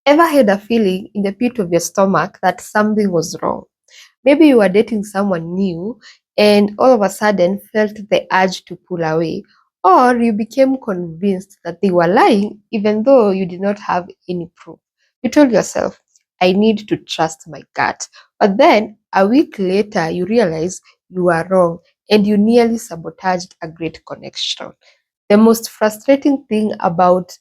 Ever had a feeling in the pit of your stomach that something was wrong? Maybe you were dating someone new and all of a sudden felt the urge to pull away, or you became convinced that they were lying even though you did not have any proof. You told yourself, I need to trust my gut. But then a week later, you realize you were wrong and you nearly sabotaged a great connection. The most frustrating thing about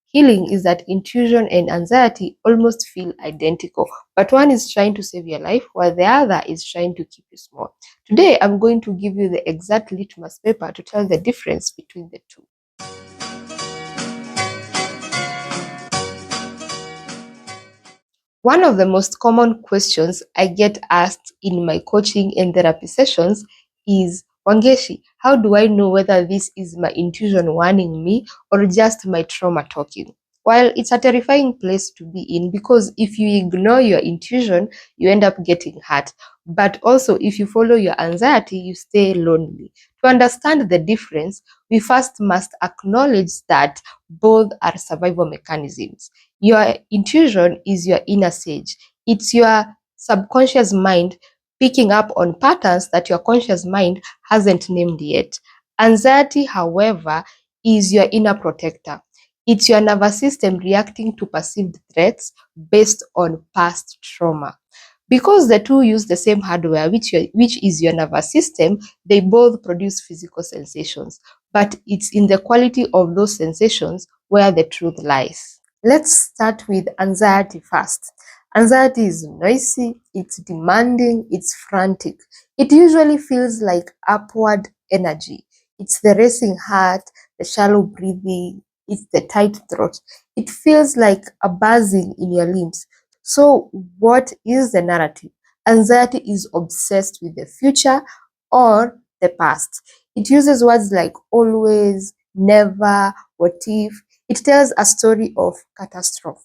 healing is that intuition and anxiety almost feel identical, but one is trying to save your life while the other is trying to keep you small. Today, I'm going to give you the exact litmus paper to tell the difference between the two. One of the most common questions I get asked in my coaching and therapy sessions is, Wangeshi, how do I know whether this is my intuition warning me or just my trauma talking? While it's a terrifying place to be in, because if you ignore your intuition, you end up getting hurt. But also, if you follow your anxiety, you stay lonely. To understand the difference, we first must acknowledge that both are survival mechanisms. Your intuition is your inner sage. It's your subconscious mind picking up on patterns that your conscious mind hasn't named yet. Anxiety, however, is your inner protector. It's your nervous system reacting to perceived threats based on past trauma. Because the two use the same hardware, which is your nervous system, they both produce physical sensations. But it's in the quality of those sensations where the truth lies. Let's start with anxiety first. Anxiety is noisy, it's demanding, it's frantic. It usually feels like upward energy. It's the racing heart, the shallow breathing, it's the tight throat. It feels like a buzzing in your limbs. So, what is the narrative? Anxiety is obsessed with the future or the past. It uses words like always, never, what if. It tells a story of catastrophe.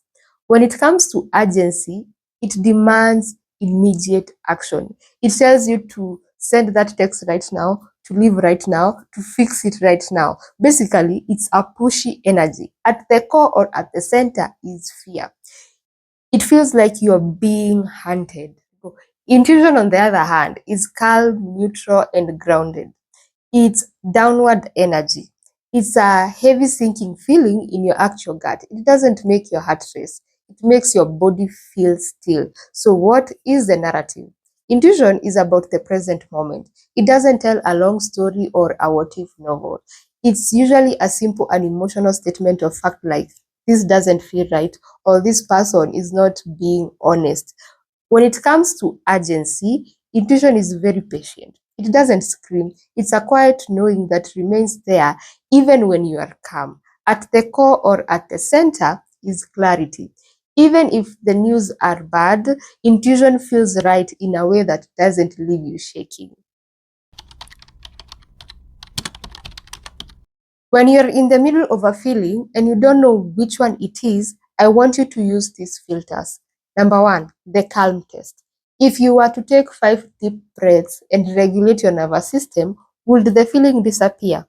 When it comes to urgency, it demands immediate action. It tells you to send that text right now, to leave right now, to fix it right now. Basically, it's a pushy energy. At the core or at the center is fear. It feels like you're being hunted. Intuition, on the other hand, is calm, neutral, and grounded. It's downward energy. It's a heavy sinking feeling in your actual gut. It doesn't make your heart race. It makes your body feel still. So what is the narrative? Intuition is about the present moment. It doesn't tell a long story or a what if novel. It's usually a simple and emotional statement of fact like, this doesn't feel right, or this person is not being honest. When it comes to urgency, intuition is very patient. It doesn't scream. It's a quiet knowing that remains there even when you are calm. At the core or at the center is clarity. Even if the news are bad, intuition feels right in a way that doesn't leave you shaking. When you're in the middle of a feeling and you don't know which one it is, I want you to use these filters. Number one, the calm test. If you were to take 5 deep breaths and regulate your nervous system, would the feeling disappear?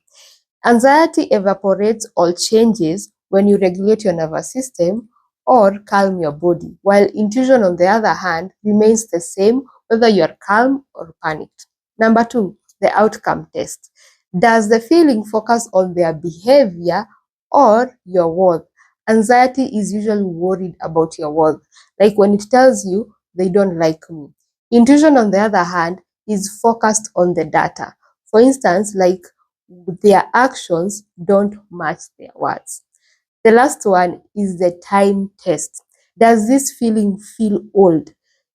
Anxiety evaporates or changes when you regulate your nervous system or calm your body, while intuition, on the other hand, remains the same whether you're calm or panicked. Number two, the outcome test. Does the feeling focus on their behavior or your worth? Anxiety is usually worried about your worth, like when it tells you they don't like me. Intuition, on the other hand, is focused on the data. For instance, like their actions don't match their words. The last one is the time test. Does this feeling feel old?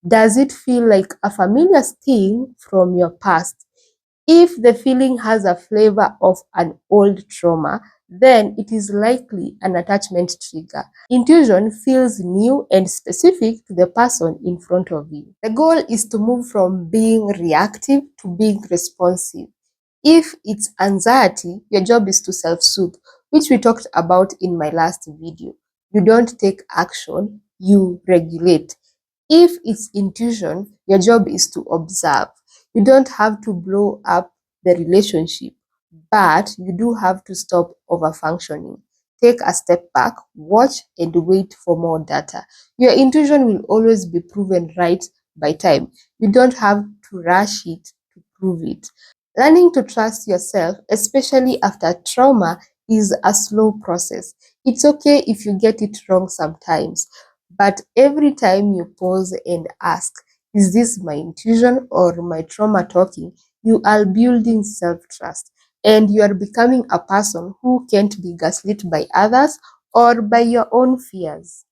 Does it feel like a familiar thing from your past? If the feeling has a flavor of an old trauma, then it is likely an attachment trigger. Intuition feels new and specific to the person in front of you. The goal is to move from being reactive to being responsive. If it's anxiety, your job is to self-soothe, which we talked about in my last video. You don't take action, you regulate. If it's intuition, your job is to observe. You don't have to blow up the relationship, but you do have to stop over-functioning. take a step back, watch, and wait for more data. Your intuition will always be proven right by time. You don't have to rush it to prove it. Learning to trust yourself, especially after trauma, is a slow process. It's okay if you get it wrong sometimes, but every time you pause and ask, is this my intuition or my trauma talking? You are building self trust and you are becoming a person who can't be gaslit by others or by your own fears.